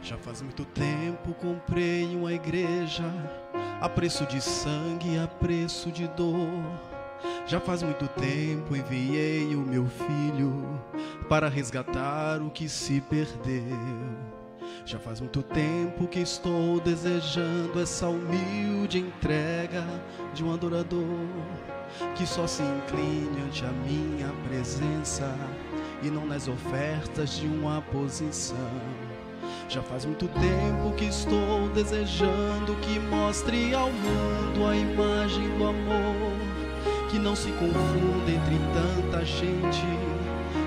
Já faz muito tempo comprei uma igreja, a preço de sangue, a preço de dor. Já faz muito tempo enviei o meu filho para resgatar o que se perdeu. Já faz muito tempo que estou desejando essa humilde entrega de um adorador que só se incline ante a minha presença e não nas ofertas de uma posição. Já faz muito tempo que estou desejando que mostre ao mundo a imagem do amor, que não se confunda entre tanta gente,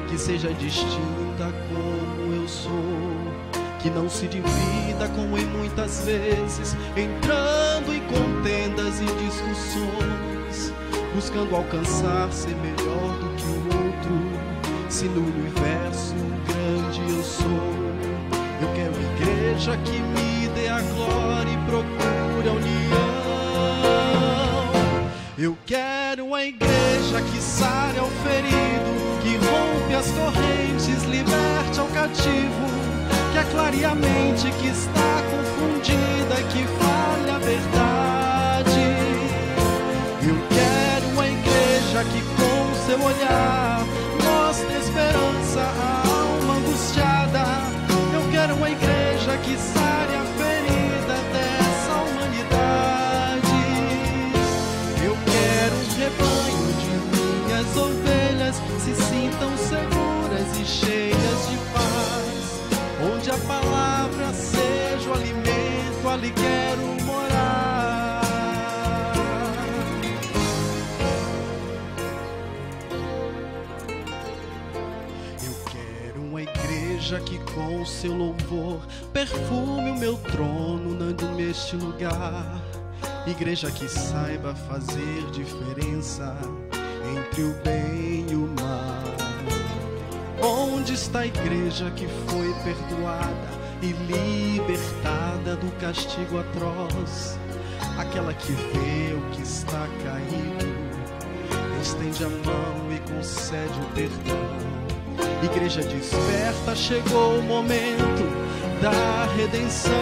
que seja distinta como eu sou, que não se divida como em muitas vezes, entrando em contendas e discussões, buscando alcançar ser melhor do que o outro, se no universo grande eu sou. Eu quero igreja que me dê a glória e procure a união. Eu quero uma igreja que sare ao ferido, que rompe as correntes, liberte ao cativo, que aclare a mente que está confundida, que fale a verdade. Eu quero uma igreja que com seu olhar mostre esperança à alma angustiada. Quero uma igreja que sare a ferida dessa humanidade. Eu quero um rebanho de minhas ovelhas se sintam seguras e cheias de paz, onde a palavra seja o alimento, ali quero morar. Eu quero uma igreja que com seu louvor perfume o meu trono neste lugar. Igreja que saiba fazer diferença entre o bem e o mal. Onde está a igreja que foi perdoada e libertada do castigo atroz? Aquela que vê o que está caído, estende a mão e concede o perdão. Igreja desperta, chegou o momento da redenção.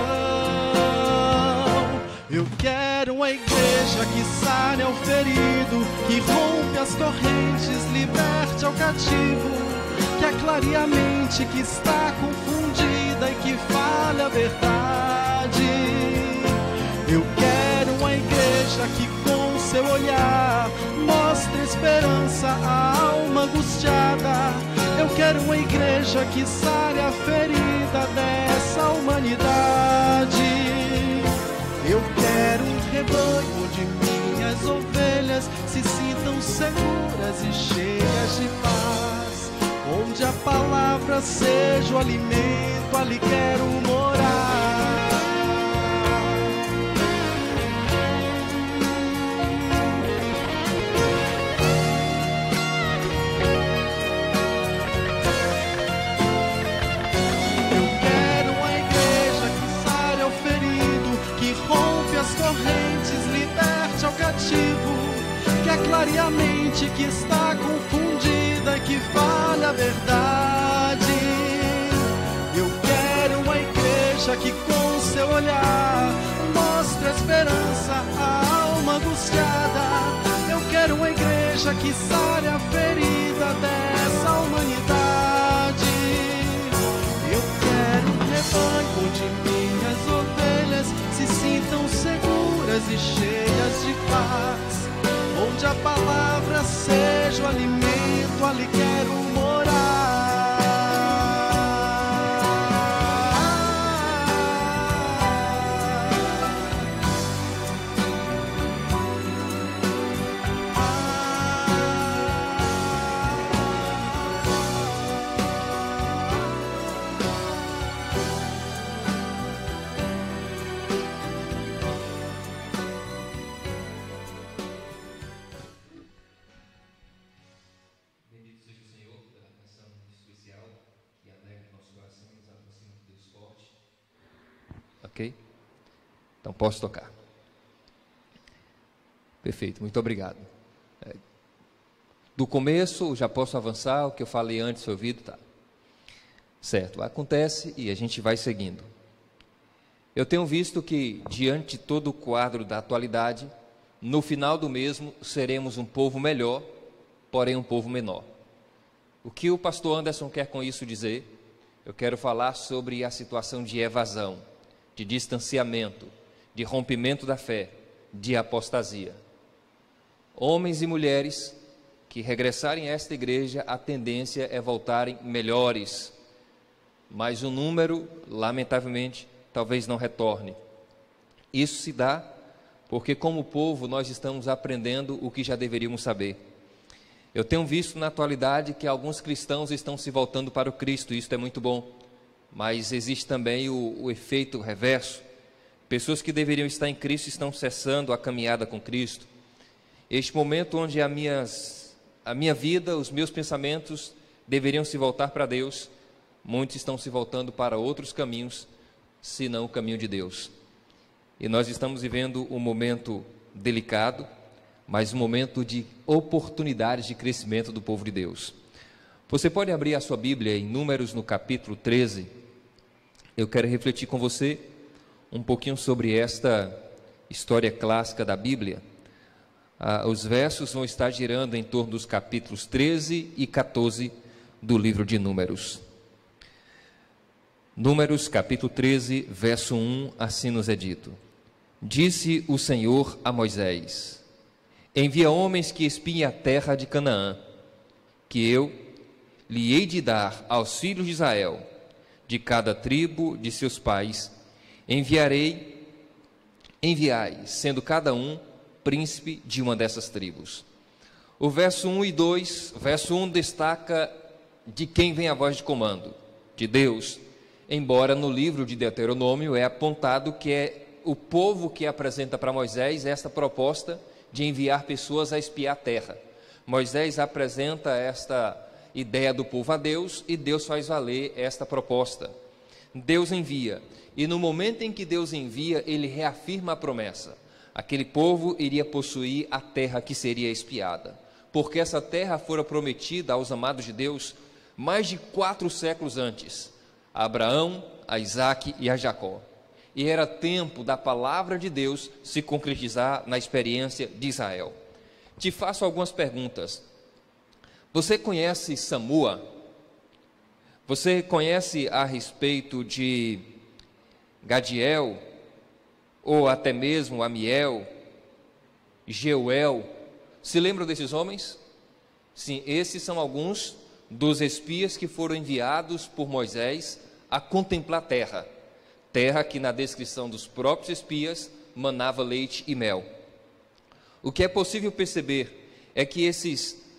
Eu quero uma igreja que sare ao ferido, que rompe as correntes, liberte ao cativo, que aclare a mente que está confundida e que fale a verdade. Eu quero uma igreja que com seu olhar mostre esperança à alma angustiada. Eu quero uma igreja que sare a ferida dessa humanidade. Eu quero um rebanho de minhas ovelhas se sintam seguras e cheias de paz, onde a palavra seja o alimento, ali quero morar. Correntes, liberte ao cativo, que aclare a mente que está confundida, que fale a verdade. Eu quero uma igreja que com seu olhar mostre a esperança à alma angustiada. Eu quero uma igreja que sare a ferida dessa humanidade. Eu quero um rebanho de minhas ovelhas se sintam seguras e cheias de paz, onde a palavra seja o alimento, ali quero morar. Bendito seja o Senhor. Ok? Então posso tocar. Perfeito, muito obrigado. Do começo, já posso avançar, o que eu falei antes foi ouvido, tá? Certo, acontece e a gente vai seguindo. Eu tenho visto que, diante de todo o quadro da atualidade, no final do mesmo, seremos um povo melhor, porém um povo menor. O que o pastor Anderson quer com isso dizer? Eu quero falar sobre a situação de evasão, de distanciamento, de rompimento da fé, de apostasia. Homens e mulheres que regressarem a esta igreja, a tendência é voltarem melhores, mas o número, lamentavelmente, talvez não retorne. Isso se dá porque, como povo, nós estamos aprendendo o que já deveríamos saber. Eu tenho visto na atualidade que alguns cristãos estão se voltando para o Cristo, e isso é muito bom, mas existe também o efeito reverso. Pessoas que deveriam estar em Cristo estão cessando a caminhada com Cristo. Este momento onde a minha vida, os meus pensamentos deveriam se voltar para Deus, muitos estão se voltando para outros caminhos, senão o caminho de Deus. E nós estamos vivendo um momento delicado, mas um momento de oportunidades de crescimento do povo de Deus. Você pode abrir a sua Bíblia em Números, no capítulo 13. Eu quero refletir com você um pouquinho sobre esta história clássica da Bíblia. Os versos vão estar girando em torno dos capítulos 13 e 14 do livro de Números. Números, capítulo 13, verso 1, assim nos é dito: Disse o Senhor a Moisés: Envia homens que espiem a terra de Canaã, que eu lhe hei de dar aos filhos de Israel, de cada tribo de seus pais, enviai, sendo cada um príncipe de uma dessas tribos. O verso 1 e 2, verso 1 destaca de quem vem a voz de comando, de Deus, embora no livro de Deuteronômio é apontado que é o povo que apresenta para Moisés esta proposta de enviar pessoas a espiar a terra. Moisés apresenta esta ideia do povo a Deus e Deus faz valer esta proposta. Deus envia, e no momento em que Deus envia, ele reafirma a promessa. Aquele povo iria possuir a terra que seria espiada, porque essa terra fora prometida aos amados de Deus mais de 4 séculos antes, a Abraão, a Isaque e a Jacó. E era tempo da palavra de Deus se concretizar na experiência de Israel. Te faço algumas perguntas. Você conhece Samua? Você conhece a respeito de Gadiel, ou até mesmo Amiel, Jeuel? Se lembram desses homens? Sim, esses são alguns dos espias que foram enviados por Moisés a contemplar a terra. Terra que, na descrição dos próprios espias, manava leite e mel. O que é possível perceber é que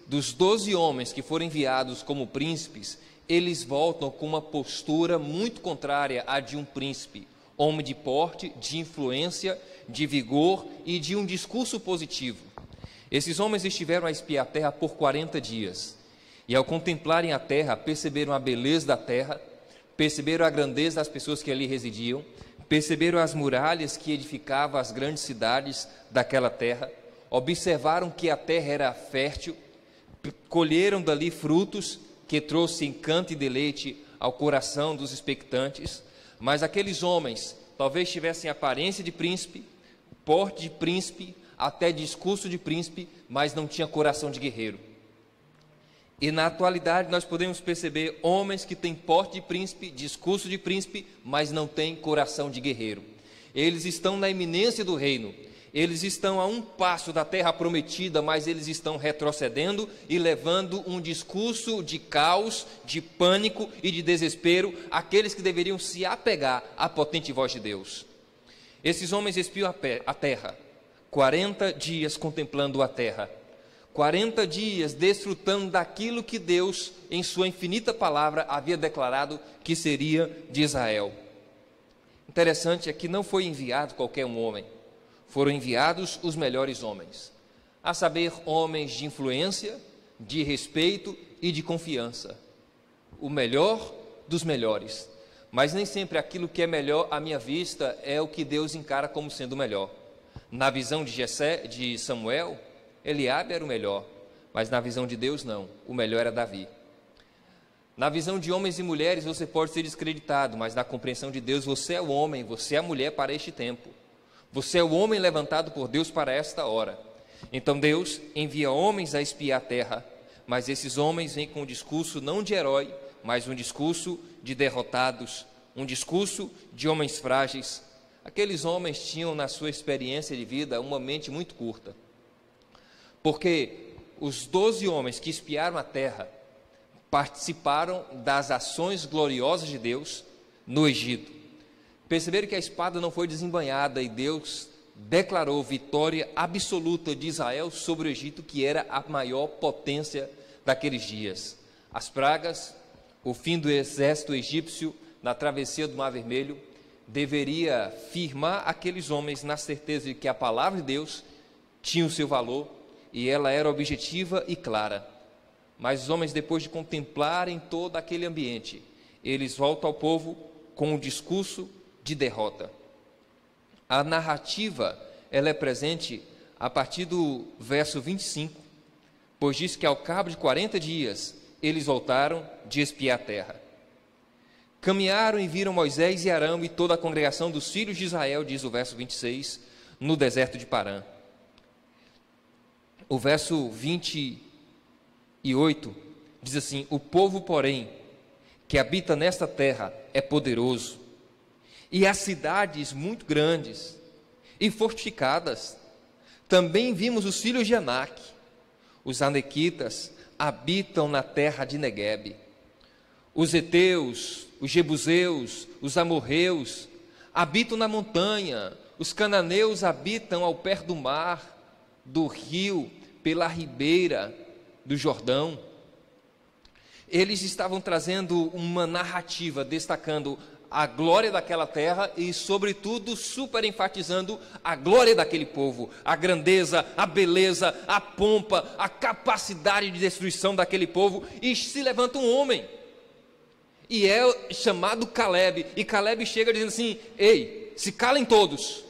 dos 12 homens que foram enviados como príncipes, eles voltam com uma postura muito contrária à de um príncipe, homem de porte, de influência, de vigor e de um discurso positivo. Esses homens estiveram a espiar a terra por 40 dias, e ao contemplarem a terra, perceberam a beleza da terra, perceberam a grandeza das pessoas que ali residiam, perceberam as muralhas que edificavam as grandes cidades daquela terra, observaram que a terra era fértil, colheram dali frutos que trouxe encanto e deleite ao coração dos expectantes. Mas aqueles homens talvez tivessem aparência de príncipe, porte de príncipe, até discurso de príncipe, mas não tinha coração de guerreiro. E na atualidade nós podemos perceber homens que têm porte de príncipe, discurso de príncipe, mas não têm coração de guerreiro. Eles estão na iminência do reino, eles estão a um passo da terra prometida, mas eles estão retrocedendo e levando um discurso de caos, de pânico e de desespero àqueles que deveriam se apegar à potente voz de Deus. Esses homens espiam a terra, 40 dias contemplando a terra, 40 dias desfrutando daquilo que Deus, em sua infinita palavra, havia declarado que seria de Israel. Interessante é que não foi enviado qualquer um homem, foram enviados os melhores homens, a saber, homens de influência, de respeito e de confiança, o melhor dos melhores. mas nem sempre aquilo que é melhor à minha vista é o que Deus encara como sendo melhor. Na visão de Samuel, Eliabe era o melhor, mas na visão de Deus não, o melhor era Davi. Na visão de homens e mulheres você pode ser descreditado, mas na compreensão de Deus você é o homem, você é a mulher para este tempo. Você é o homem levantado por Deus para esta hora. Então Deus envia homens a espiar a terra, mas esses homens vêm com um discurso não de herói, mas um discurso de derrotados, um discurso de homens frágeis. Aqueles homens tinham na sua experiência de vida uma mente muito curta, porque os 12 homens que espiaram a terra participaram das ações gloriosas de Deus no Egito. Perceberam que a espada não foi desembainhada e Deus declarou vitória absoluta de Israel sobre o Egito, que era a maior potência daqueles dias. As pragas, o fim do exército egípcio na travessia do Mar Vermelho, deveria firmar aqueles homens na certeza de que a palavra de Deus tinha o seu valor e ela era objetiva e clara. Mas os homens, depois de contemplarem todo aquele ambiente, eles voltam ao povo com um discurso de derrota. A narrativa, ela é presente a partir do verso 25, pois diz que ao cabo de 40 dias, eles voltaram de espiar a terra. Caminharam e viram Moisés e Arão e toda a congregação dos filhos de Israel, diz o verso 26, no deserto de Parã. O verso 28 diz assim: o povo, porém, que habita nesta terra é poderoso, e as cidades muito grandes e fortificadas. Também vimos os filhos de Anak, os anequitas habitam na terra de Neguebe. Os heteus, os jebuseus, os amorreus habitam na montanha. Os cananeus habitam ao pé do mar, do rio, pela ribeira do Jordão. Eles estavam trazendo uma narrativa destacando a glória daquela terra e, sobretudo, super enfatizando a glória daquele povo, a grandeza, a beleza, a pompa, a capacidade de destruição daquele povo. E se levanta um homem, e é chamado Caleb, e Caleb chega dizendo assim: ei, se calem todos,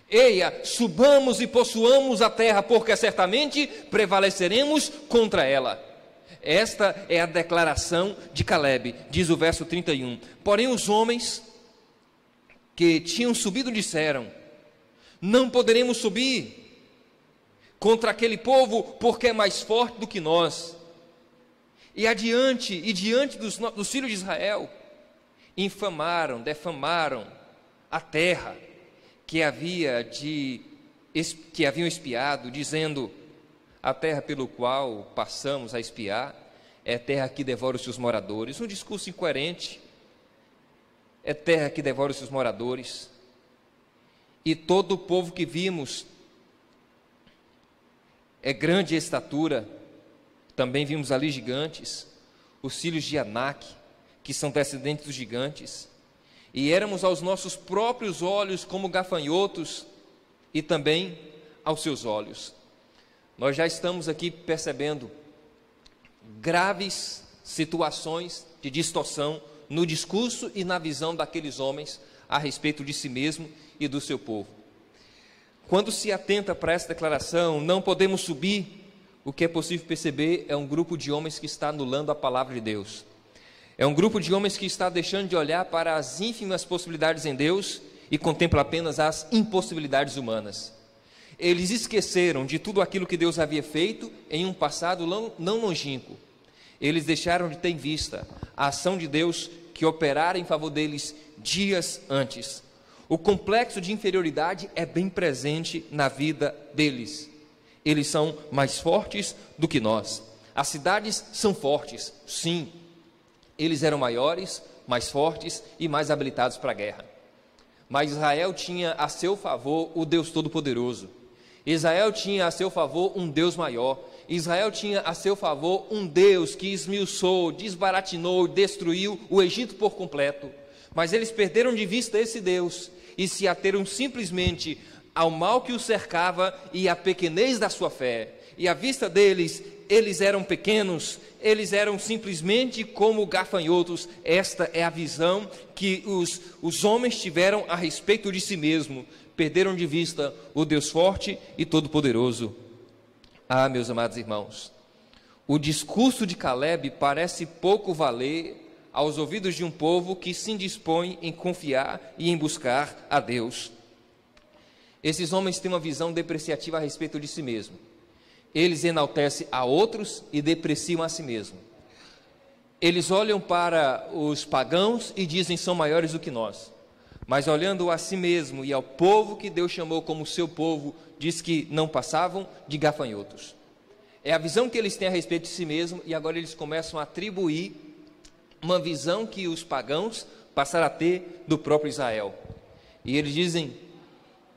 eia, subamos e possuamos a terra, porque certamente prevaleceremos contra ela. Esta é a declaração de Caleb, diz o verso 31. Porém os homens que tinham subido disseram: não poderemos subir contra aquele povo, porque é mais forte do que nós. E diante dos filhos de Israel, infamaram, defamaram a terra que haviam espiado, dizendo: a terra pelo qual passamos a espiar é terra que devora os seus moradores. Um discurso incoerente. É terra que devora os seus moradores. E todo o povo que vimos é grande em estatura. Também vimos ali gigantes, os filhos de Anak, que são descendentes dos gigantes. E éramos aos nossos próprios olhos como gafanhotos, e também aos seus olhos. Nós já estamos aqui percebendo graves situações de distorção no discurso e na visão daqueles homens a respeito de si mesmo e do seu povo. Quando se atenta para essa declaração, não podemos subir, o que é possível perceber é um grupo de homens que está anulando a palavra de Deus. É um grupo de homens que está deixando de olhar para as ínfimas possibilidades em Deus e contempla apenas as impossibilidades humanas. Eles esqueceram de tudo aquilo que Deus havia feito em um passado não longínquo. Eles deixaram de ter em vista a ação de Deus que operara em favor deles dias antes. O complexo de inferioridade é bem presente na vida deles. Eles são mais fortes do que nós. As cidades são fortes, sim. Eles eram maiores, mais fortes e mais habilitados para a guerra. Mas Israel tinha a seu favor o Deus Todo-Poderoso. Israel tinha a seu favor um Deus maior. Israel tinha a seu favor um Deus que esmiuçou, desbaratinou, destruiu o Egito por completo. Mas eles perderam de vista esse Deus e se ateram simplesmente ao mal que o cercava e à pequenez da sua fé. e à vista deles, eles eram pequenos, eles eram simplesmente como gafanhotos. Esta é a visão que os homens tiveram a respeito de si mesmo. Perderam de vista o Deus forte e todo-poderoso. Ah, meus amados irmãos, o discurso de Caleb parece pouco valer aos ouvidos de um povo que se indispõe em confiar e em buscar a Deus. Esses homens têm uma visão depreciativa a respeito de si mesmo. Eles enaltecem a outros e depreciam a si mesmo. Eles olham para os pagãos e dizem são maiores do que nós. Mas olhando a si mesmo e ao povo que Deus chamou como seu povo, diz que não passavam de gafanhotos. É a visão que eles têm a respeito de si mesmo, e agora eles começam a atribuir uma visão que os pagãos passaram a ter do próprio Israel. E eles dizem,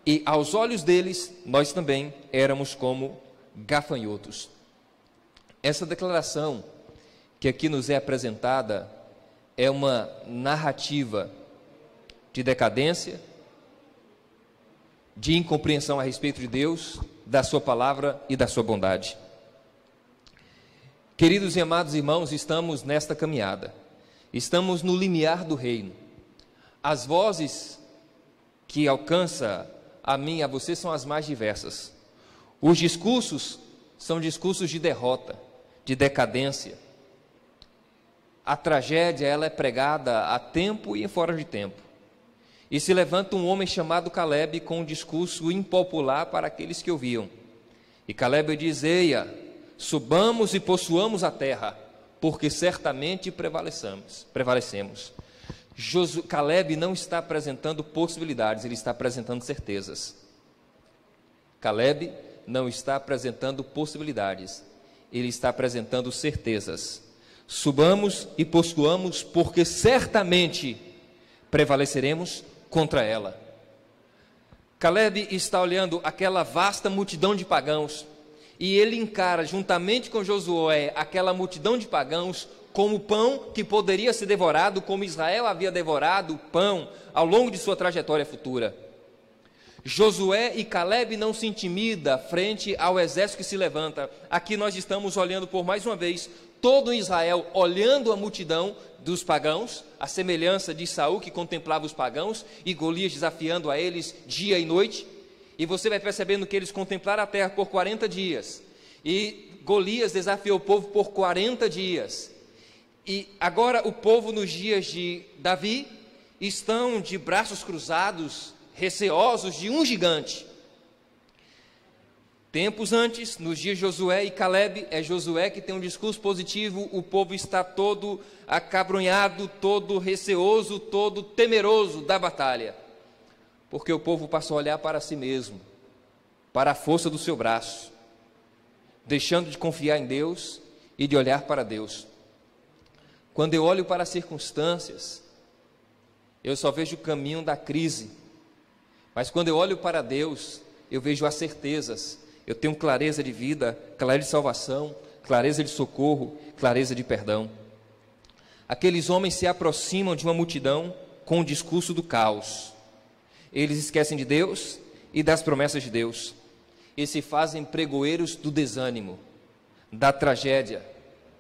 e aos olhos deles, nós também éramos como gafanhotos. Essa declaração que aqui nos é apresentada é uma narrativa de decadência, de incompreensão a respeito de Deus, da sua palavra e da sua bondade. Queridos e amados irmãos, estamos nesta caminhada, estamos no limiar do reino. As vozes que alcançam a mim e a você são as mais diversas. Os discursos são discursos de derrota, de decadência. A tragédia, ela é pregada a tempo e fora de tempo. E se levanta um homem chamado Caleb com um discurso impopular para aqueles que ouviam. E Caleb diz, eia, subamos e possuamos a terra, porque certamente prevalecemos. Caleb não está apresentando possibilidades, ele está apresentando certezas. Caleb não está apresentando possibilidades, ele está apresentando certezas. Subamos e possuamos, porque certamente prevaleceremos contra ela. Caleb está olhando aquela vasta multidão de pagãos, e ele encara, juntamente com Josué, aquela multidão de pagãos como pão que poderia ser devorado, como Israel havia devorado o pão ao longo de sua trajetória futura. Josué e Caleb não se intimidam frente ao exército que se levanta. Aqui nós estamos olhando por mais uma vez, todo Israel olhando a multidão dos pagãos, a semelhança de Saul que contemplava os pagãos, e Golias desafiando a eles dia e noite. E você vai percebendo que eles contemplaram a terra por 40 dias, e Golias desafiou o povo por 40 dias, e agora o povo nos dias de Davi estão de braços cruzados, receosos de um gigante. Tempos antes, nos dias de Josué e Caleb, é Josué que tem um discurso positivo, o povo está todo acabrunhado, todo receoso, todo temeroso da batalha, porque o povo passou a olhar para si mesmo, para a força do seu braço, deixando de confiar em Deus e de olhar para Deus. Quando eu olho para as circunstâncias, eu só vejo o caminho da crise, mas quando eu olho para Deus, eu vejo as certezas, eu tenho clareza de vida, clareza de salvação, clareza de socorro, clareza de perdão. Aqueles homens se aproximam de uma multidão com o discurso do caos. Eles esquecem de Deus e das promessas de Deus, e se fazem pregoeiros do desânimo, da tragédia,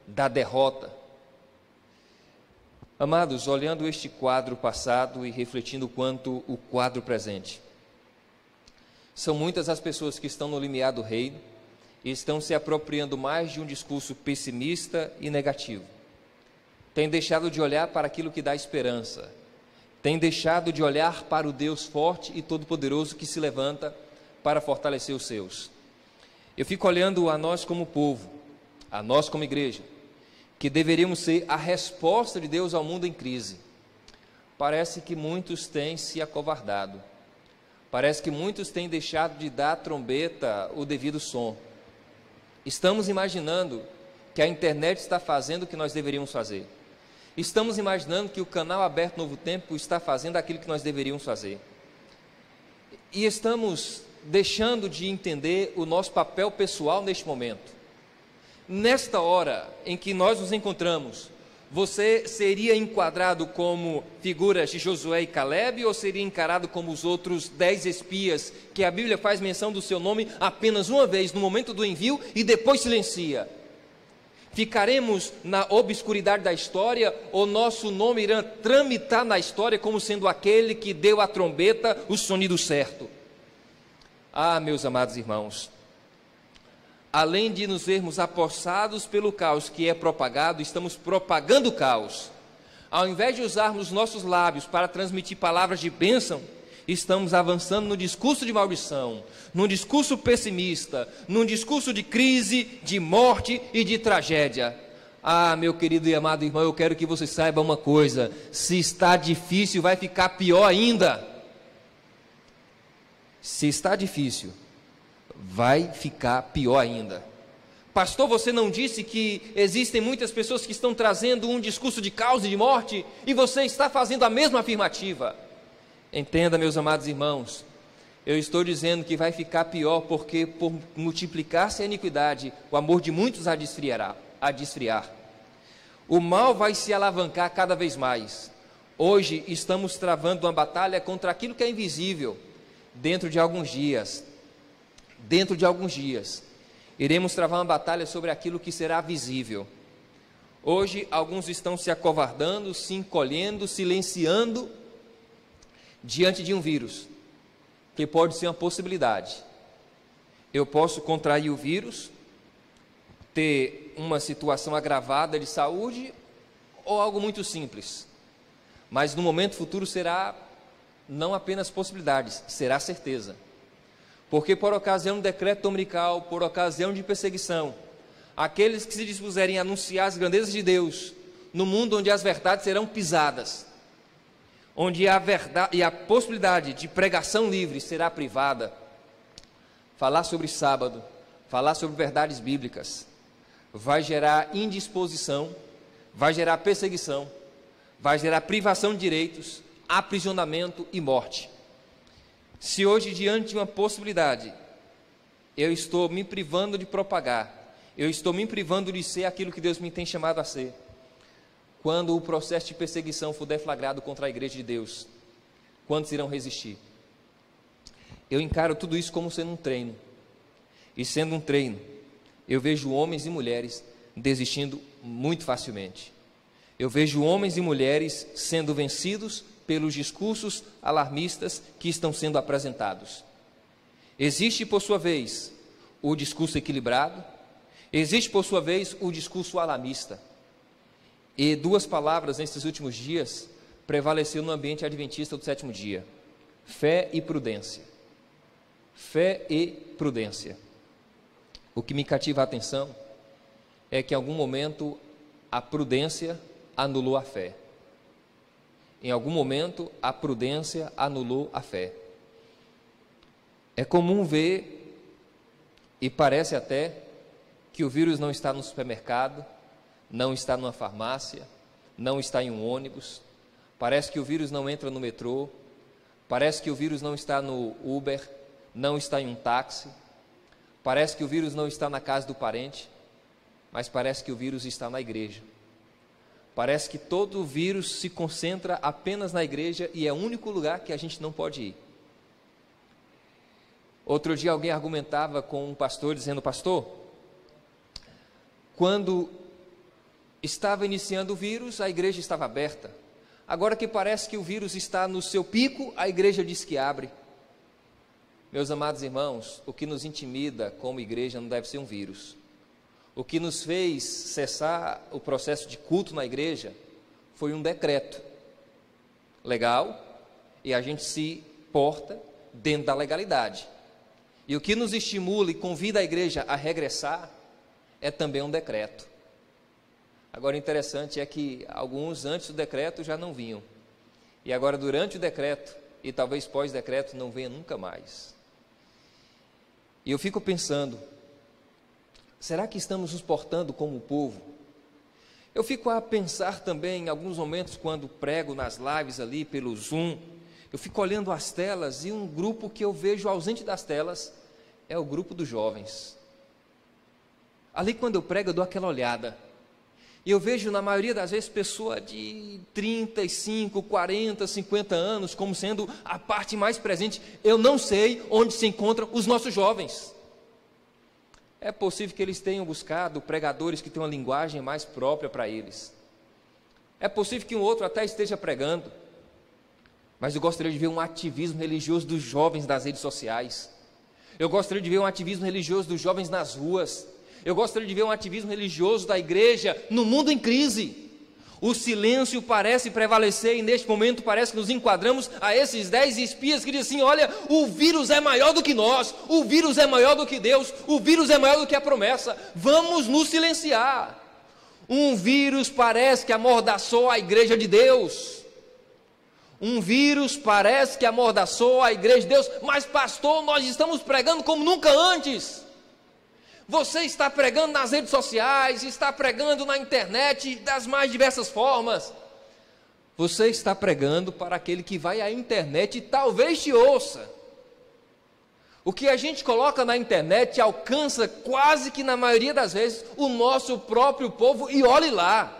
da derrota. Amados, olhando este quadro passado e refletindo quanto o quadro presente, são muitas as pessoas que estão no limiar do reino e estão se apropriando mais de um discurso pessimista e negativo. Têm deixado de olhar para aquilo que dá esperança, têm deixado de olhar para o Deus forte e todo-poderoso que se levanta para fortalecer os seus. Eu fico olhando a nós como povo, a nós como igreja, que deveríamos ser a resposta de Deus ao mundo em crise. Parece que muitos têm se acovardado, parece que muitos têm deixado de dar à trombeta o devido som. Estamos imaginando que a internet está fazendo o que nós deveríamos fazer. Estamos imaginando que o canal Aberto Novo Tempo está fazendo aquilo que nós deveríamos fazer. E estamos deixando de entender o nosso papel pessoal neste momento. Nesta hora em que nós nos encontramos, você seria enquadrado como figuras de Josué e Calebe, ou seria encarado como os outros 10 espias, que a Bíblia faz menção do seu nome apenas uma vez, no momento do envio, e depois silencia? Ficaremos na obscuridade da história, ou nosso nome irá tramitar na história como sendo aquele que deu à trombeta o sonido certo? Ah, meus amados irmãos, além de nos vermos apossados pelo caos que é propagado, estamos propagando o caos. Ao invés de usarmos nossos lábios para transmitir palavras de bênção, estamos avançando no discurso de maldição, num discurso pessimista, num discurso de crise, de morte e de tragédia. Ah, meu querido e amado irmão, eu quero que você saiba uma coisa: se está difícil, vai ficar pior ainda. Se está difícil, vai ficar pior ainda. Pastor, você não disse que existem muitas pessoas que estão trazendo um discurso de caos e de morte, e você está fazendo a mesma afirmativa? Entenda, meus amados irmãos, eu estou dizendo que vai ficar pior, porque por multiplicar-se a iniquidade, o amor de muitos há de esfriar. O mal vai se alavancar cada vez mais. Hoje estamos travando uma batalha contra aquilo que é invisível. Dentro de alguns dias, iremos travar uma batalha sobre aquilo que será visível. Hoje, alguns estão se acovardando, se encolhendo, silenciando diante de um vírus, que pode ser uma possibilidade. Eu posso contrair o vírus, ter uma situação agravada de saúde, ou algo muito simples, mas no momento futuro será não apenas possibilidades, será certeza. Porque por ocasião de decreto dominical, por ocasião de perseguição, aqueles que se dispuserem a anunciar as grandezas de Deus, no mundo onde as verdades serão pisadas, onde a verdade e a possibilidade de pregação livre será privada, falar sobre sábado, falar sobre verdades bíblicas, vai gerar indisposição, vai gerar perseguição, vai gerar privação de direitos, aprisionamento e morte. Se hoje, diante de uma possibilidade, eu estou me privando de propagar, eu estou me privando de ser aquilo que Deus me tem chamado a ser, quando o processo de perseguição for deflagrado contra a igreja de Deus, quantos irão resistir? Eu encaro tudo isso como sendo um treino, e sendo um treino, eu vejo homens e mulheres desistindo muito facilmente. Eu vejo homens e mulheres sendo vencidos pelos discursos alarmistas que estão sendo apresentados. Existe, por sua vez, o discurso equilibrado, existe, por sua vez, o discurso alarmista. E duas palavras nesses últimos dias prevaleceram no ambiente adventista do sétimo dia: fé e prudência. Fé e prudência. O que me cativa a atenção é que em algum momento a prudência anulou a fé. Em algum momento, a prudência anulou a fé. É comum ver, e parece até, que o vírus não está no supermercado, não está numa farmácia, não está em um ônibus, parece que o vírus não entra no metrô, parece que o vírus não está no Uber, não está em um táxi, parece que o vírus não está na casa do parente, mas parece que o vírus está na igreja. Parece que todo o vírus se concentra apenas na igreja e é o único lugar que a gente não pode ir. Outro dia alguém argumentava com um pastor dizendo: pastor, quando estava iniciando o vírus, a igreja estava aberta. Agora que parece que o vírus está no seu pico, a igreja diz que abre. Meus amados irmãos, o que nos intimida como igreja não deve ser um vírus. O que nos fez cessar o processo de culto na igreja foi um decreto legal, e a gente se porta dentro da legalidade. E o que nos estimula e convida a igreja a regressar é também um decreto. Agora, o interessante é que alguns antes do decreto já não vinham, e agora durante o decreto e talvez pós-decreto não venha nunca mais. E eu fico pensando, será que estamos nos portando como povo? Eu fico a pensar também, em alguns momentos, quando prego nas lives ali pelo Zoom, eu fico olhando as telas, e um grupo que eu vejo ausente das telas é o grupo dos jovens. Ali, quando eu prego, eu dou aquela olhada, E eu vejo, na maioria das vezes, pessoa de 35, 40, 50 anos como sendo a parte mais presente. Eu não sei onde se encontram os nossos jovens. É possível que eles tenham buscado pregadores que tenham uma linguagem mais própria para eles. É possível que um outro até esteja pregando. Mas eu gostaria de ver um ativismo religioso dos jovens nas redes sociais. Eu gostaria de ver um ativismo religioso dos jovens nas ruas. Eu gostaria de ver um ativismo religioso da igreja no mundo em crise. O silêncio parece prevalecer e neste momento parece que nos enquadramos a esses 10 espias que dizem assim: olha, o vírus é maior do que nós, o vírus é maior do que Deus, o vírus é maior do que a promessa, vamos nos silenciar. Um vírus parece que amordaçou a igreja de Deus. Um vírus parece que amordaçou a igreja de Deus, mas pastor, nós estamos pregando como nunca antes. Você está pregando nas redes sociais, está pregando na internet, das mais diversas formas. Você está pregando para aquele que vai à internet e talvez te ouça. O que a gente coloca na internet alcança quase que na maioria das vezes o nosso próprio povo, e olhe lá.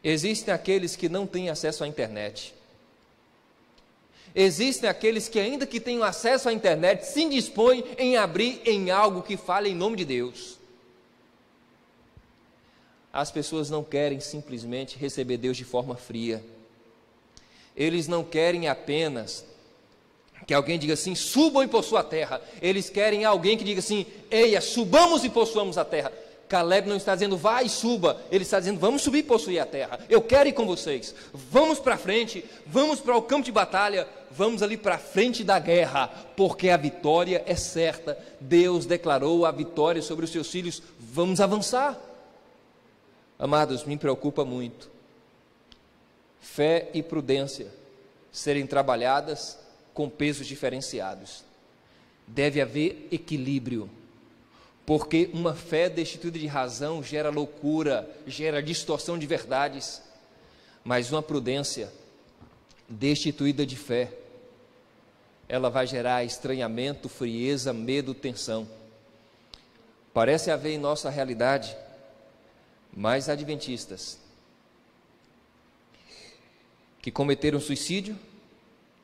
Existem aqueles que não têm acesso à internet. Existem aqueles que, ainda que tenham acesso à internet, se indispõem em abrir em algo que fale em nome de Deus. As pessoas não querem simplesmente receber Deus de forma fria. Eles não querem apenas que alguém diga assim: subam e possuam a terra. Eles querem alguém que diga assim: eia, subamos e possuamos a terra. Caleb não está dizendo vai e suba, ele está dizendo vamos subir e possuir a terra, eu quero ir com vocês, vamos para frente, vamos para o campo de batalha, vamos ali para a frente da guerra, porque a vitória é certa, Deus declarou a vitória sobre os seus filhos, vamos avançar. Amados, me preocupa muito fé e prudência serem trabalhadas com pesos diferenciados. Deve haver equilíbrio, porque uma fé destituída de razão gera loucura, gera distorção de verdades, mas uma prudência destituída de fé, ela vai gerar estranhamento, frieza, medo, tensão. Parece haver em nossa realidade mais adventistas que cometeram suicídio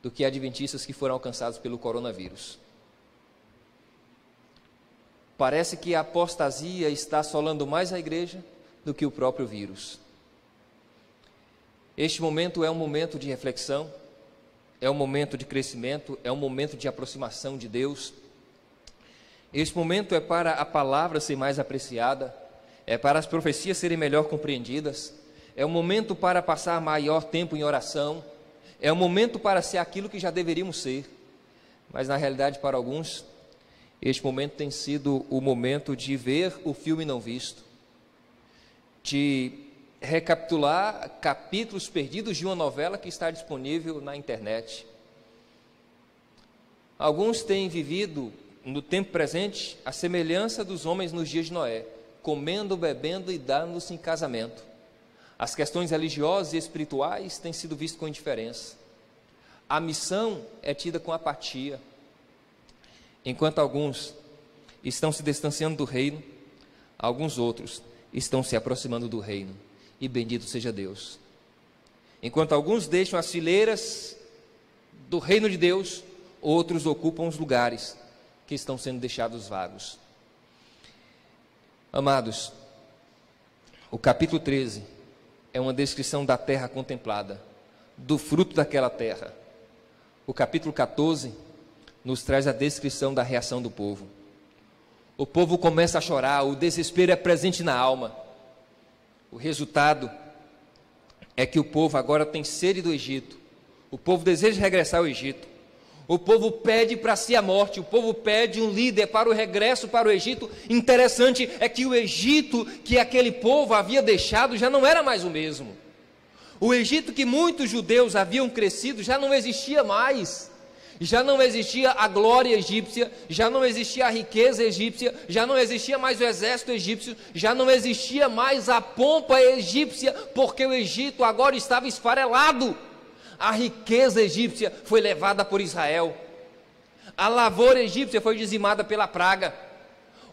do que adventistas que foram alcançados pelo coronavírus. Parece que a apostasia está assolando mais a igreja do que o próprio vírus. Este momento é um momento de reflexão, é um momento de crescimento, é um momento de aproximação de Deus. Este momento é para a palavra ser mais apreciada, é para as profecias serem melhor compreendidas, é um momento para passar maior tempo em oração, é um momento para ser aquilo que já deveríamos ser, mas na realidade para alguns, este momento tem sido o momento de ver o filme não visto, de recapitular capítulos perdidos de uma novela que está disponível na internet. Alguns têm vivido no tempo presente a semelhança dos homens nos dias de Noé, comendo, bebendo e dando-se em casamento. As questões religiosas e espirituais têm sido vistas com indiferença. A missão é tida com apatia. Enquanto alguns estão se distanciando do reino, alguns outros estão se aproximando do reino, e bendito seja Deus. Enquanto alguns deixam as fileiras do reino de Deus, outros ocupam os lugares que estão sendo deixados vagos. Amados, o capítulo 13 é uma descrição da terra contemplada, do fruto daquela terra. O capítulo 14 nos traz a descrição da reação do povo. O povo começa a chorar, o desespero é presente na alma. O resultado é que o povo agora tem sede do Egito. O povo deseja regressar ao Egito. O povo pede para si a morte, o povo pede um líder para o regresso para o Egito. Interessante é que o Egito que aquele povo havia deixado já não era mais o mesmo. O Egito que muitos judeus haviam crescido já não existia mais. Já não existia a glória egípcia, já não existia a riqueza egípcia, já não existia mais o exército egípcio, já não existia mais a pompa egípcia, porque o Egito agora estava esfarelado. A riqueza egípcia foi levada por Israel, a lavoura egípcia foi dizimada pela praga,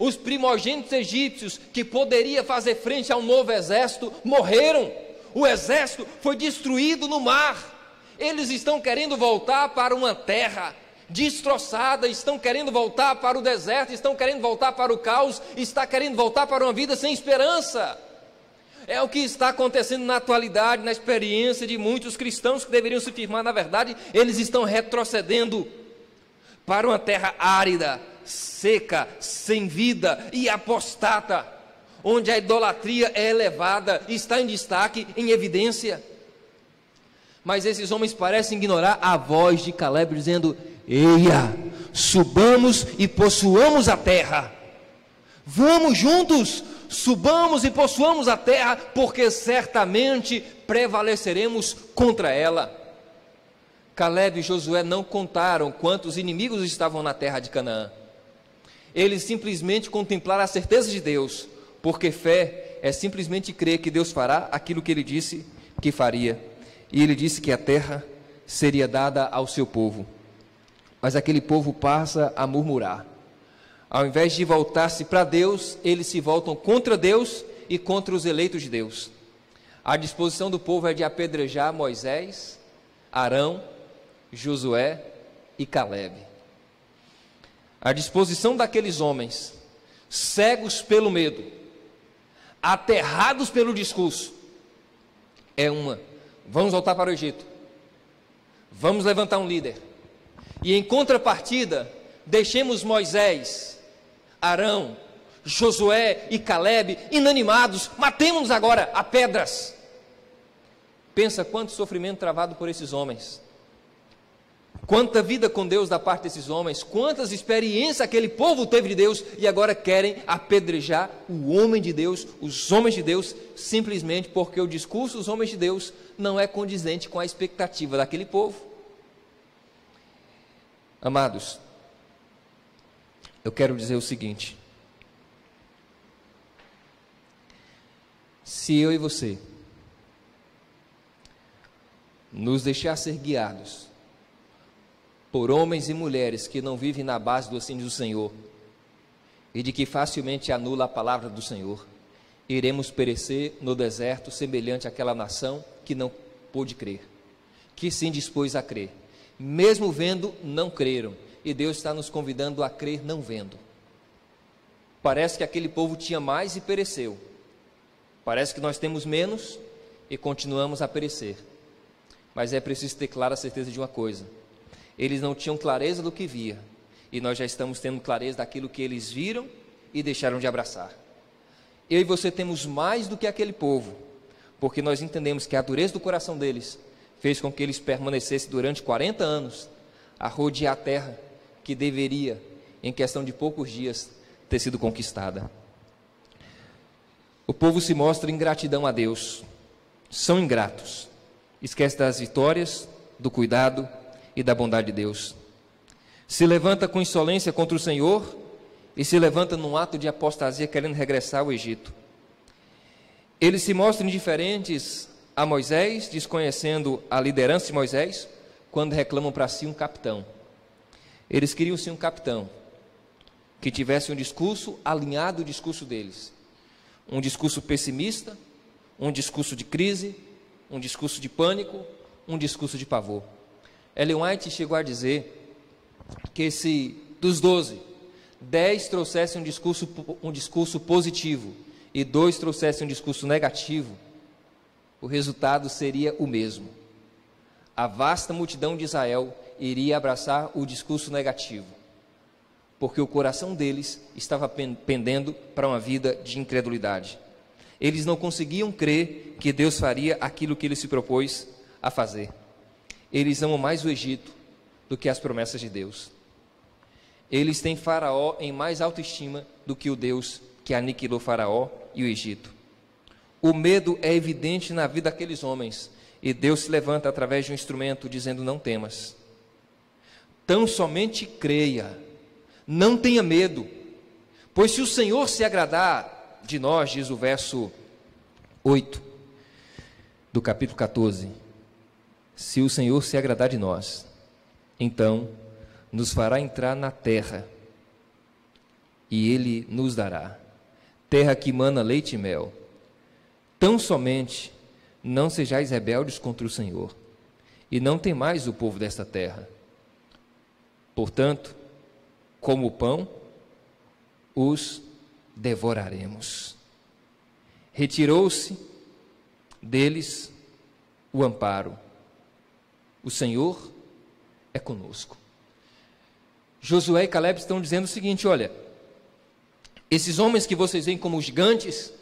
Os primogênitos egípcios que poderia fazer frente a um novo exército morreram. O exército foi destruído no mar. Eles estão querendo voltar para uma terra destroçada, estão querendo voltar para o deserto, estão querendo voltar para o caos, está querendo voltar para uma vida sem esperança. É o que está acontecendo na atualidade, na experiência de muitos cristãos que deveriam se firmar na verdade. Eles estão retrocedendo para uma terra árida, seca, sem vida e apostata, onde a idolatria é elevada, está em destaque, em evidência. Mas esses homens parecem ignorar a voz de Caleb dizendo: eia, subamos e possuamos a terra. Vamos juntos, subamos e possuamos a terra, porque certamente prevaleceremos contra ela. Caleb e Josué não contaram quantos inimigos estavam na terra de Canaã. Eles simplesmente contemplaram a certeza de Deus, porque fé é simplesmente crer que Deus fará aquilo que Ele disse que faria. E Ele disse que a terra seria dada ao seu povo. Mas aquele povo passa a murmurar. Ao invés de voltar-se para Deus, eles se voltam contra Deus e contra os eleitos de Deus. A disposição do povo é de apedrejar Moisés, Arão, Josué e Caleb. A disposição daqueles homens, cegos pelo medo, aterrados pelo discurso, é uma: vamos voltar para o Egito, vamos levantar um líder, e em contrapartida, deixemos Moisés, Arão, Josué e Caleb inanimados, matemos-nos agora a pedras. Pensa quanto sofrimento travado por esses homens, quanta vida com Deus da parte desses homens, quantas experiências aquele povo teve de Deus, e agora querem apedrejar o homem de Deus, os homens de Deus, simplesmente porque o discurso dos homens de Deus não é condizente com a expectativa daquele povo. Amados, eu quero dizer o seguinte: se eu e você nos deixar ser guiados por homens e mulheres que não vivem na base do ensino do Senhor e de que facilmente anula a palavra do Senhor, iremos perecer no deserto semelhante àquela nação que não pôde crer, que se indispôs a crer. Mesmo vendo, não creram, e Deus está nos convidando a crer não vendo. Parece que aquele povo tinha mais e pereceu. Parece que nós temos menos e continuamos a perecer. Mas é preciso ter clara a certeza de uma coisa: eles não tinham clareza do que via, e nós já estamos tendo clareza daquilo que eles viram e deixaram de abraçar. Eu e você temos mais do que aquele povo, porque nós entendemos que a dureza do coração deles fez com que eles permanecessem durante 40 anos a rodear a terra que deveria, em questão de poucos dias, ter sido conquistada. O povo se mostra ingratidão a Deus, são ingratos, esquece das vitórias, do cuidado e da bondade de Deus. Se levanta com insolência contra o Senhor e se levanta num ato de apostasia querendo regressar ao Egito. Eles se mostram indiferentes a Moisés, desconhecendo a liderança de Moisés, quando reclamam para si um capitão. Eles queriam sim um capitão que tivesse um discurso alinhado ao discurso deles, um discurso pessimista, um discurso de crise, um discurso de pânico, um discurso de pavor. Ellen White chegou a dizer que se dos 12, 10 trouxessem um discurso positivo e 2 trouxessem um discurso negativo, o resultado seria o mesmo. A vasta multidão de Israel iria abraçar o discurso negativo, porque o coração deles estava pendendo para uma vida de incredulidade. Eles não conseguiam crer que Deus faria aquilo que Ele se propôs a fazer. Eles amam mais o Egito do que as promessas de Deus. Eles têm Faraó em mais autoestima do que o Deus que aniquilou Faraó e o Egito. O medo é evidente na vida daqueles homens, e Deus se levanta através de um instrumento dizendo: não temas, tão somente creia, não tenha medo, pois se o Senhor se agradar de nós, diz o verso 8 do capítulo 14, se o Senhor se agradar de nós, então nos fará entrar na terra e Ele nos dará, terra que mana leite e mel. Tão somente não sejais rebeldes contra o Senhor, e não temais o povo desta terra. Portanto, como o pão, os devoraremos. Retirou-se deles o amparo. O Senhor é conosco. Josué e Caleb estão dizendo o seguinte: olha, esses homens que vocês veem como gigantes,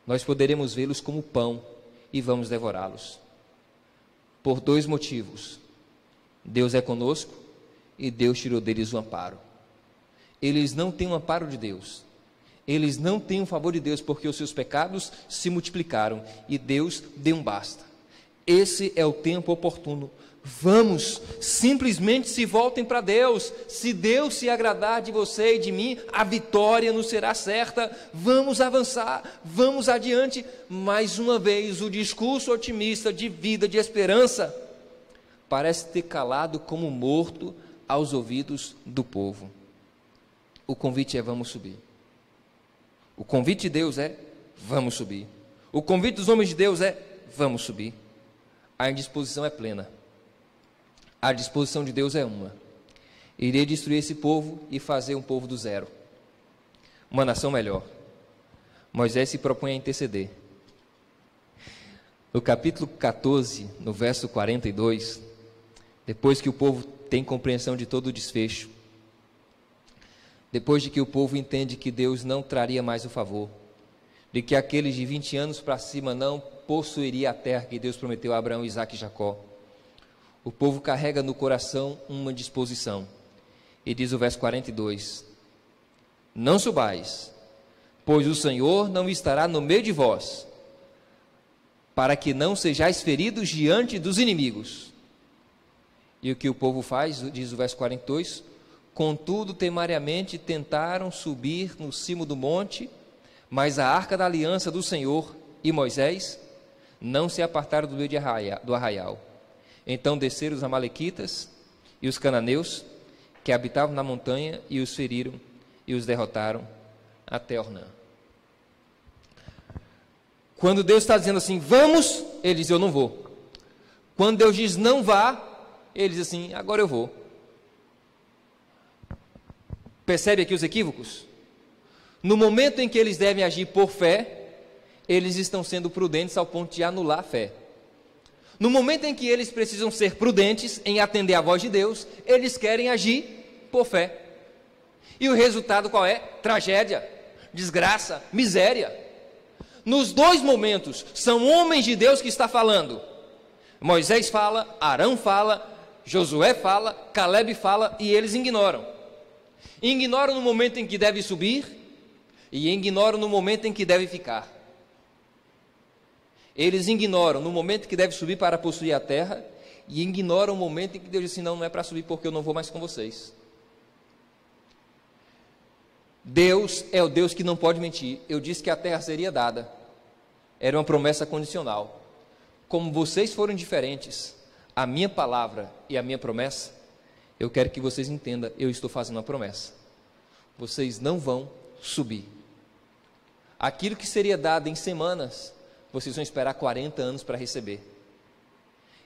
nós poderemos vê-los como pão e vamos devorá-los. Por dois motivos: Deus é conosco e Deus tirou deles o amparo. Eles não têm o amparo de Deus, eles não têm o favor de Deus, porque os seus pecados se multiplicaram e Deus deu um basta. Esse é o tempo oportuno. Vamos, simplesmente se voltem para Deus. Se Deus se agradar de você e de mim, a vitória nos será certa. Vamos avançar, vamos adiante. Mais uma vez, o discurso otimista de vida, de esperança, parece ter calado como morto aos ouvidos do povo. O convite é: vamos subir. O convite de Deus é: vamos subir. O convite dos homens de Deus é: vamos subir. A indisposição é plena. A disposição de Deus é uma: iria destruir esse povo e fazer um povo do zero, uma nação melhor. Moisés se propõe a interceder. No capítulo 14, no verso 42, depois que o povo tem compreensão de todo o desfecho, depois de que o povo entende que Deus não traria mais o favor, de que aqueles de 20 anos para cima não possuiria a terra que Deus prometeu a Abraão, Isaque e Jacó, o povo carrega no coração uma disposição, e diz o verso 42: não subais, pois o Senhor não estará no meio de vós, para que não sejais feridos diante dos inimigos. E o que o povo faz, diz o verso 42, contudo temariamente tentaram subir no cimo do monte, mas a arca da aliança do Senhor e Moisés não se apartaram do meio do arraial. Então desceram os amalequitas e os cananeus que habitavam na montanha e os feriram e os derrotaram até Ornã. Quando Deus está dizendo assim, vamos, ele diz, eu não vou. Quando Deus diz, não vá, ele diz assim, agora eu vou. Percebe aqui os equívocos? No momento em que eles devem agir por fé, eles estão sendo prudentes ao ponto de anular a fé. No momento em que eles precisam ser prudentes em atender à voz de Deus, eles querem agir por fé. E o resultado qual é? Tragédia, desgraça, miséria. Nos dois momentos, são homens de Deus que está falando. Moisés fala, Arão fala, Josué fala, Caleb fala, e eles ignoram. Ignoram no momento em que deve subir, e ignoram no momento em que deve ficar. Eles ignoram no momento que deve subir para possuir a terra, e ignoram o momento em que Deus diz assim, não é para subir porque eu não vou mais com vocês. Deus é o Deus que não pode mentir. Eu disse que a terra seria dada, era uma promessa condicional. Como vocês foram diferentes, a minha palavra e a minha promessa, eu quero que vocês entendam, eu estou fazendo uma promessa. Vocês não vão subir. Aquilo que seria dado em semanas, vocês vão esperar 40 anos para receber.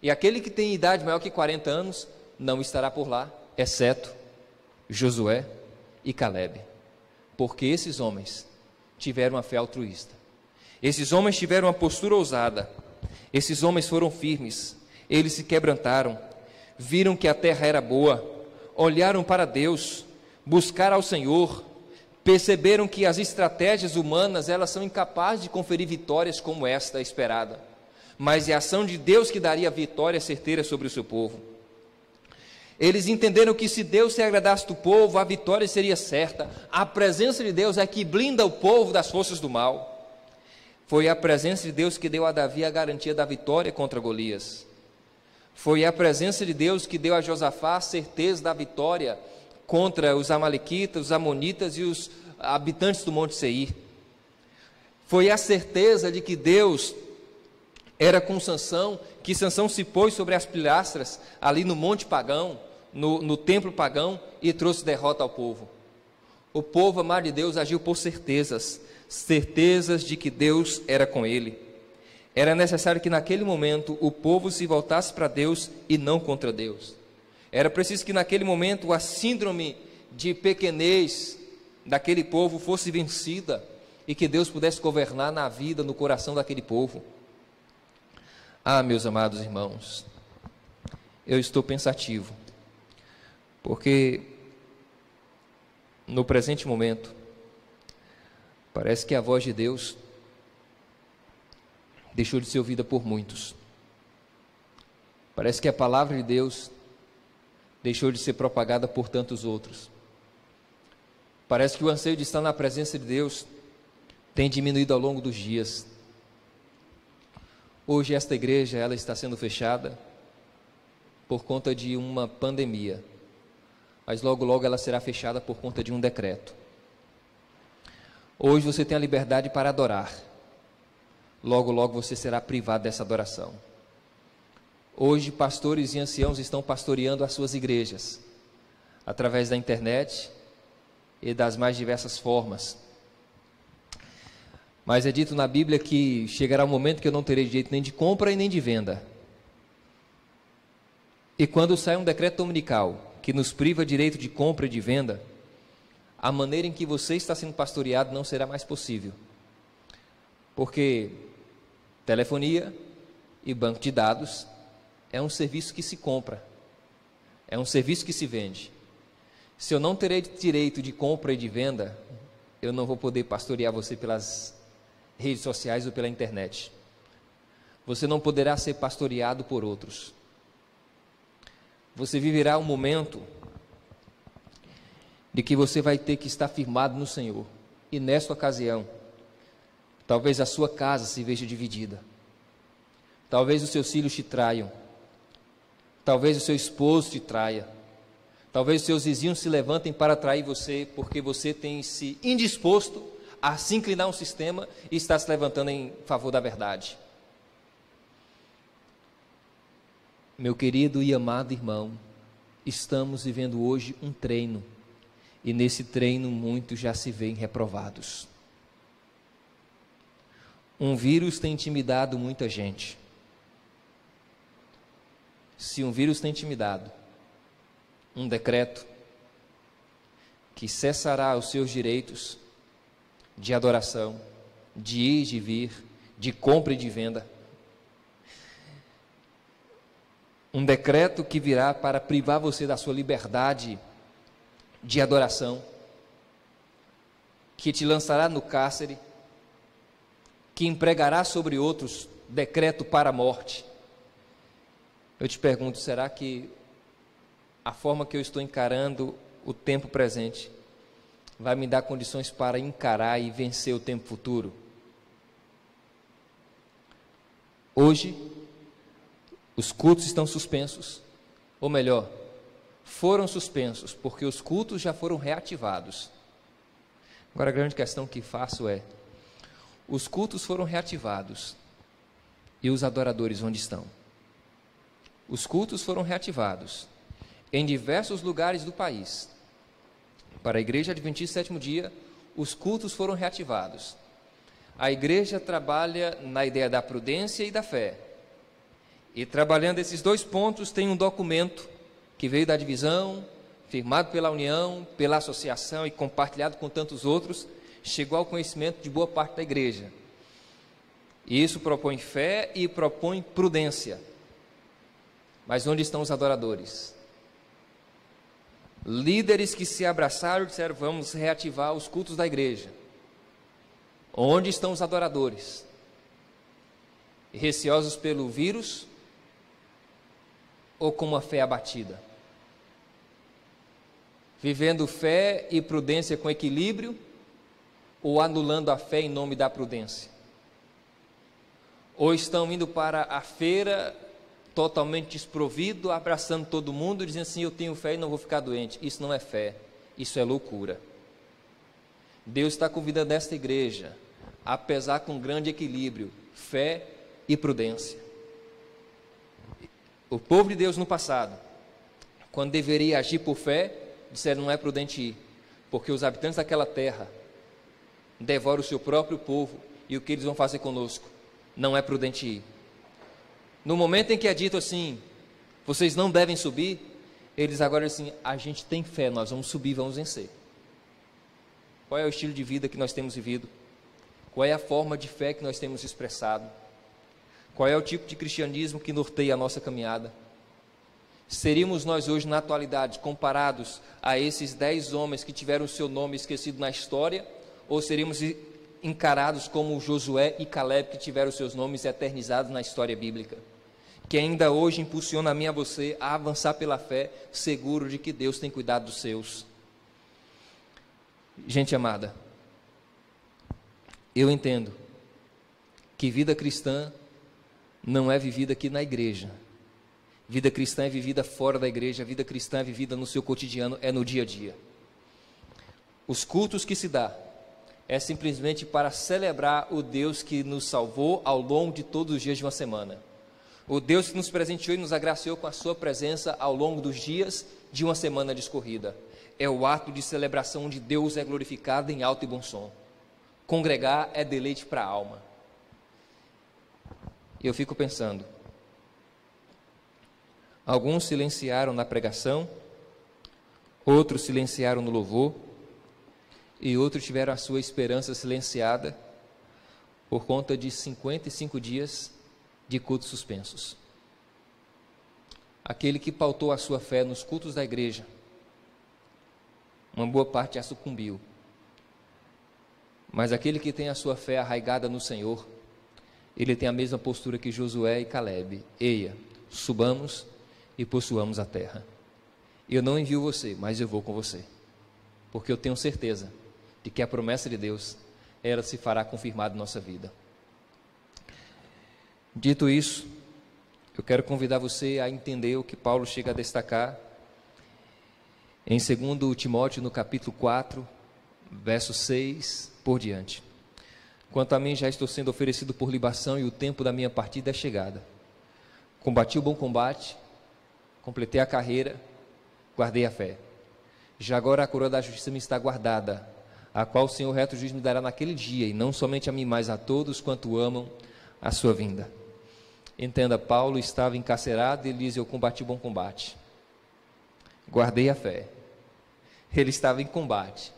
E aquele que tem idade maior que 40 anos, não estará por lá, exceto Josué e Caleb. Porque esses homens tiveram uma fé altruísta. Esses homens tiveram uma postura ousada. Esses homens foram firmes. Eles se quebrantaram. Viram que a terra era boa. Olharam para Deus. Buscaram ao Senhor. Perceberam que as estratégias humanas, elas são incapazes de conferir vitórias como esta esperada. Mas é a ação de Deus que daria vitória certeira sobre o seu povo. Eles entenderam que se Deus se agradasse do povo, a vitória seria certa. A presença de Deus é que blinda o povo das forças do mal. Foi a presença de Deus que deu a Davi a garantia da vitória contra Golias. Foi a presença de Deus que deu a Josafá a certeza da vitória contra os amalequitas, os amonitas e os habitantes do Monte Seir. Foi a certeza de que Deus era com Sansão, que Sansão se pôs sobre as pilastras ali no monte pagão, no templo pagão, e trouxe derrota ao povo. O povo amado de Deus agiu por certezas de que Deus era com ele. Era necessário que naquele momento o povo se voltasse para Deus e não contra Deus. Era preciso que naquele momento a síndrome de pequenez daquele povo fosse vencida e que Deus pudesse governar na vida, no coração daquele povo. Ah, meus amados irmãos, eu estou pensativo, porque no presente momento parece que a voz de Deus deixou de ser ouvida por muitos. Parece que a palavra de Deus deixou de ser propagada por tantos outros. Parece que o anseio de estar na presença de Deus tem diminuído ao longo dos dias. Hoje esta igreja, ela está sendo fechada por conta de uma pandemia, mas logo logo ela será fechada por conta de um decreto. Hoje você tem a liberdade para adorar, logo logo você será privado dessa adoração. Hoje pastores e anciãos estão pastoreando as suas igrejas, através da internet e das mais diversas formas. Mas é dito na Bíblia que chegará um momento que eu não terei direito nem de compra e nem de venda. E quando sai um decreto dominical que nos priva direito de compra e de venda, a maneira em que você está sendo pastoreado não será mais possível. Porque telefonia e banco de dados é um serviço que se compra, é um serviço que se vende. Se eu não terei direito de compra e de venda, eu não vou poder pastorear você pelas redes sociais ou pela internet. Você não poderá ser pastoreado por outros. Você viverá um momento de que você vai ter que estar firmado no Senhor. E nesta ocasião, talvez a sua casa se veja dividida. Talvez os seus filhos te traiam. Talvez o seu esposo te traia. Talvez os seus vizinhos se levantem para trair você, porque você tem se indisposto a se inclinar a um sistema e está se levantando em favor da verdade. Meu querido e amado irmão, estamos vivendo hoje um treino, e nesse treino muitos já se veem reprovados. Um vírus tem intimidado muita gente. Se um vírus tem intimidado, um decreto que cessará os seus direitos de adoração, de ir e de vir, de compra e de venda. Um decreto que virá para privar você da sua liberdade de adoração, que te lançará no cárcere, que empregará sobre outros decreto para a morte. Eu te pergunto, será que a forma que eu estou encarando o tempo presente vai me dar condições para encarar e vencer o tempo futuro? Hoje, os cultos estão suspensos, ou melhor, foram suspensos, porque os cultos já foram reativados. Agora a grande questão que faço é, os cultos foram reativados, e os adoradores onde estão? Os cultos foram reativados em diversos lugares do país. Para a Igreja Adventista Sétimo Dia, os cultos foram reativados. A igreja trabalha na ideia da prudência e da fé. E trabalhando esses dois pontos, tem um documento que veio da divisão, firmado pela união, pela associação e compartilhado com tantos outros, chegou ao conhecimento de boa parte da igreja. E isso propõe fé e propõe prudência. Mas onde estão os adoradores? Líderes que se abraçaram e disseram, vamos reativar os cultos da igreja. Onde estão os adoradores? Receosos pelo vírus ou com uma fé abatida? Vivendo fé e prudência com equilíbrio ou anulando a fé em nome da prudência? Ou estão indo para a feira totalmente desprovido, abraçando todo mundo, dizendo assim, eu tenho fé e não vou ficar doente? Isso não é fé, isso é loucura. Deus está convidando esta igreja a pesar com grande equilíbrio, fé e prudência. O povo de Deus no passado, quando deveria agir por fé, disseram, não é prudente ir. porque os habitantes daquela terra devoram o seu próprio povo, e o que eles vão fazer conosco? Não é prudente ir. No momento em que é dito assim, vocês não devem subir, eles agora assim, a gente tem fé, nós vamos subir, vamos vencer. Qual é o estilo de vida que nós temos vivido? Qual é a forma de fé que nós temos expressado? Qual é o tipo de cristianismo que norteia a nossa caminhada? Seríamos nós hoje, na atualidade, comparados a esses 10 homens que tiveram o seu nome esquecido na história, ou seríamos encarados como Josué e Caleb, que tiveram seus nomes eternizados na história bíblica, que ainda hoje impulsiona a mim e a você a avançar pela fé, seguro de que Deus tem cuidado dos seus? Gente amada, eu entendo que vida cristã não é vivida aqui na igreja. Vida cristã é vivida fora da igreja, vida cristã é vivida no seu cotidiano, é no dia a dia. Os cultos que se dá é simplesmente para celebrar o Deus que nos salvou ao longo de todos os dias de uma semana. O Deus que nos presenteou e nos agraciou com a sua presença ao longo dos dias de uma semana discorrida. É o ato de celebração onde Deus é glorificado em alto e bom som. Congregar é deleite para a alma. Eu fico pensando, alguns silenciaram na pregação, outros silenciaram no louvor, e outros tiveram a sua esperança silenciada por conta de 55 dias de cultos suspensos. Aquele que pautou a sua fé nos cultos da igreja, uma boa parte já sucumbiu. Mas aquele que tem a sua fé arraigada no Senhor, ele tem a mesma postura que Josué e Caleb. Eia, subamos e possuamos a terra. Eu não envio você, mas eu vou com você, porque eu tenho certeza de que a promessa de Deus, ela se fará confirmada em nossa vida. Dito isso, eu quero convidar você a entender o que Paulo chega a destacar em 2 Timóteo, no capítulo 4, verso 6 por diante. Quanto a mim, já estou sendo oferecido por libação, e o tempo da minha partida é chegada. Combati o bom combate, completei a carreira, guardei a fé. Já agora a coroa da justiça me está guardada, a qual o Senhor reto juiz me dará naquele dia, e não somente a mim, mas a todos quanto amam a sua vinda. Entenda, Paulo estava encarcerado e ele diz, eu combati o bom combate, guardei a fé. Ele estava em combate,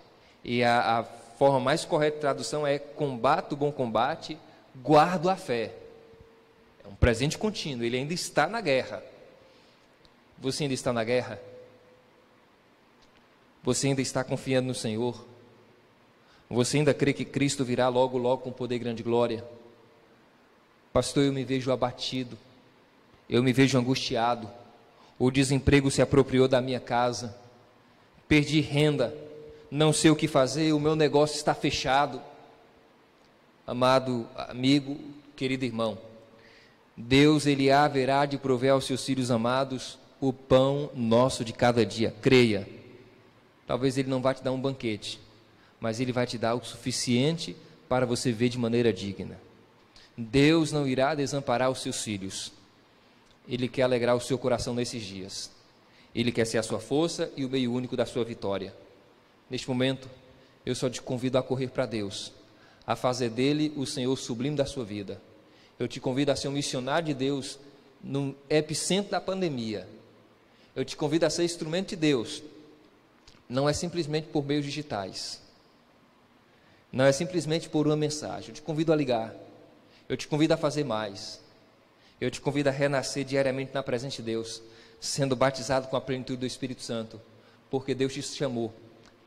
e a forma mais correta de tradução é, combato o bom combate, guardo a fé. É um presente contínuo, ele ainda está na guerra. Você ainda está na guerra? Você ainda está confiando no Senhor? Você ainda crê que Cristo virá logo, logo com poder e grande glória? Pastor, eu me vejo abatido, eu me vejo angustiado, o desemprego se apropriou da minha casa, perdi renda, não sei o que fazer, o meu negócio está fechado. Amado amigo, querido irmão, Deus, Ele haverá de prover aos seus filhos amados o pão nosso de cada dia. Creia. Talvez Ele não vá te dar um banquete, mas Ele vai te dar o suficiente para você ver de maneira digna. Deus não irá desamparar os seus filhos. Ele quer alegrar o seu coração nesses dias. Ele quer ser a sua força e o meio único da sua vitória. Neste momento, eu só te convido a correr para Deus, a fazer dele o Senhor sublime da sua vida. Eu te convido a ser um missionário de Deus no epicentro da pandemia. Eu te convido a ser instrumento de Deus. Não é simplesmente por meios digitais. Não é simplesmente por uma mensagem. Eu te convido a ligar. Eu te convido a fazer mais. Eu te convido a renascer diariamente na presença de Deus, sendo batizado com a plenitude do Espírito Santo, porque Deus te chamou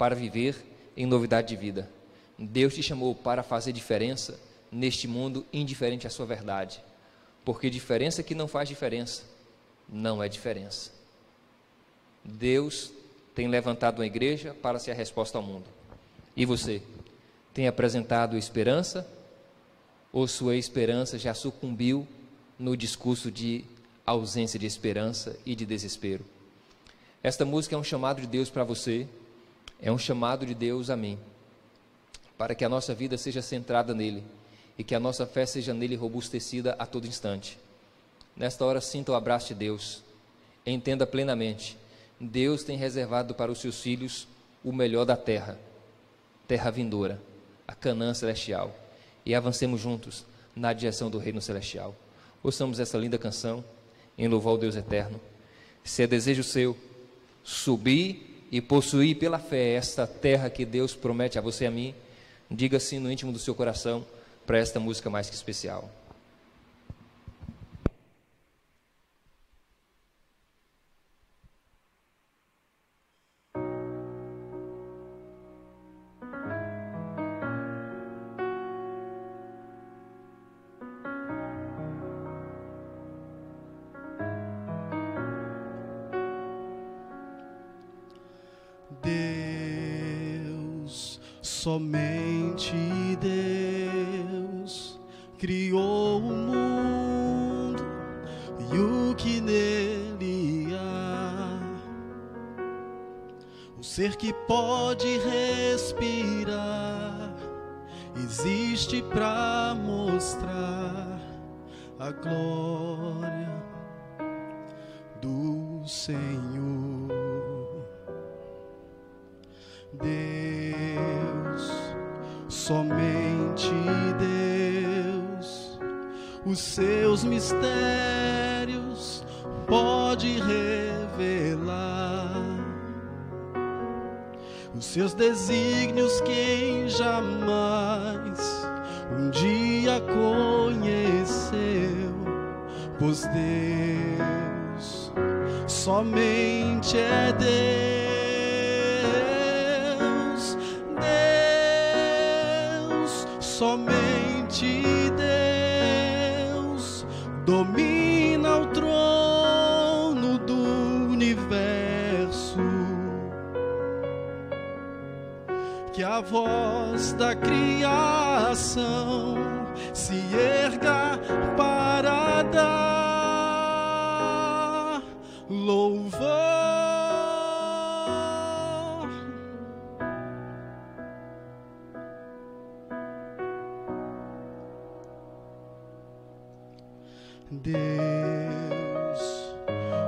para viver em novidade de vida. Deus te chamou para fazer diferença neste mundo indiferente à sua verdade, porque diferença que não faz diferença, não é diferença. Deus tem levantado uma igreja para ser a resposta ao mundo. E você, tem apresentado esperança, ou sua esperança já sucumbiu no discurso de ausência de esperança e de desespero? Esta música é um chamado de Deus para você, é um chamado de Deus a mim, para que a nossa vida seja centrada nele, e que a nossa fé seja nele robustecida a todo instante. Nesta hora, sinta o abraço de Deus, entenda plenamente, Deus tem reservado para os seus filhos o melhor da terra, terra vindoura, a Canaã celestial, e avancemos juntos na direção do reino celestial. Ouçamos essa linda canção em louvor ao Deus eterno. Se é desejo seu subir e possuir pela fé esta terra que Deus promete a você e a mim, diga sim no íntimo do seu coração para esta música mais que especial. Deus, somente Deus, criou o mundo e o que nele há. O ser que pode respirar existe para mostrar a glória do Senhor. Deus, somente Deus, os seus mistérios pode revelar. Os seus desígnios quem jamais um dia conheceu, pois Deus somente é Deus. Somente Deus domina o trono do universo. Que a voz da criação se erga para dar louvor. Deus,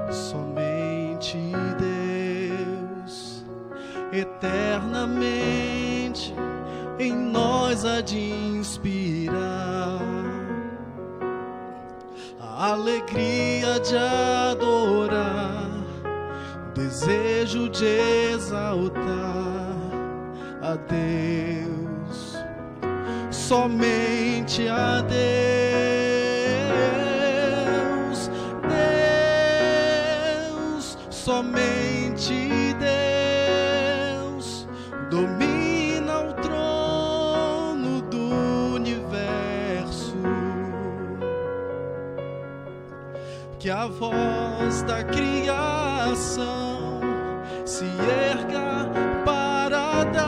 somente Deus, eternamente em nós há de inspirar a alegria de adorar, desejo de exaltar a Deus, somente a Deus. Somente Deus domina o trono do universo. Que a voz da criação se erga para dar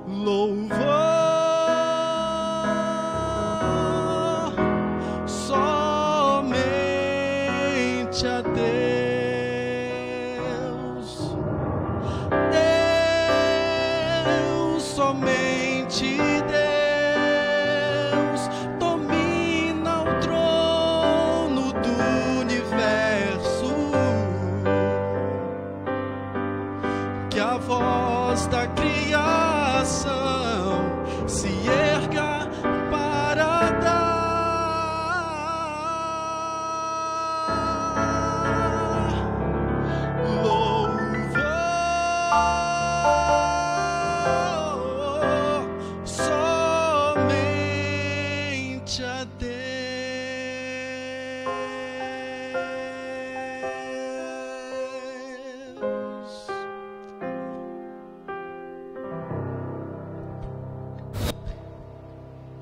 louvor. A Deus, Deus, somente Deus domina o trono do universo. Que a voz da criação se erga para dar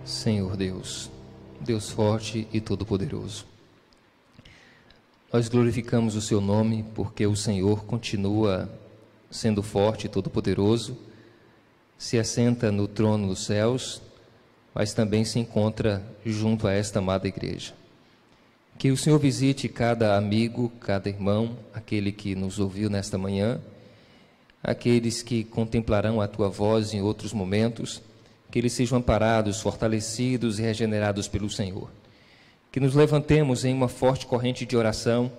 Senhor Deus, Deus forte e todo-poderoso, nós glorificamos o Seu nome porque o Senhor continua sendo forte e todo-poderoso, se assenta no trono dos céus, mas também se encontra junto a esta amada igreja. Que o Senhor visite cada amigo, cada irmão, aquele que nos ouviu nesta manhã, aqueles que contemplarão a Tua voz em outros momentos, que eles sejam amparados, fortalecidos e regenerados pelo Senhor. Que nos levantemos em uma forte corrente de oração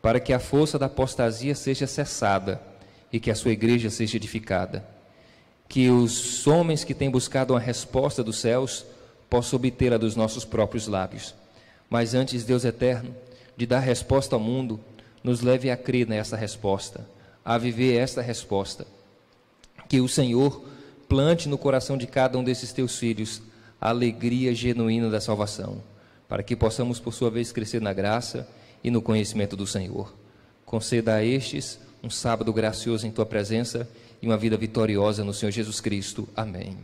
para que a força da apostasia seja cessada e que a sua igreja seja edificada. Que os homens que têm buscado uma resposta dos céus possam obtê-la dos nossos próprios lábios. Mas antes, Deus eterno, de dar resposta ao mundo, nos leve a crer nessa resposta, a viver esta resposta. Que o Senhor plante no coração de cada um desses teus filhos a alegria genuína da salvação, para que possamos, por sua vez, crescer na graça e no conhecimento do Senhor. Conceda a estes um sábado gracioso em tua presença e uma vida vitoriosa no Senhor Jesus Cristo. Amém.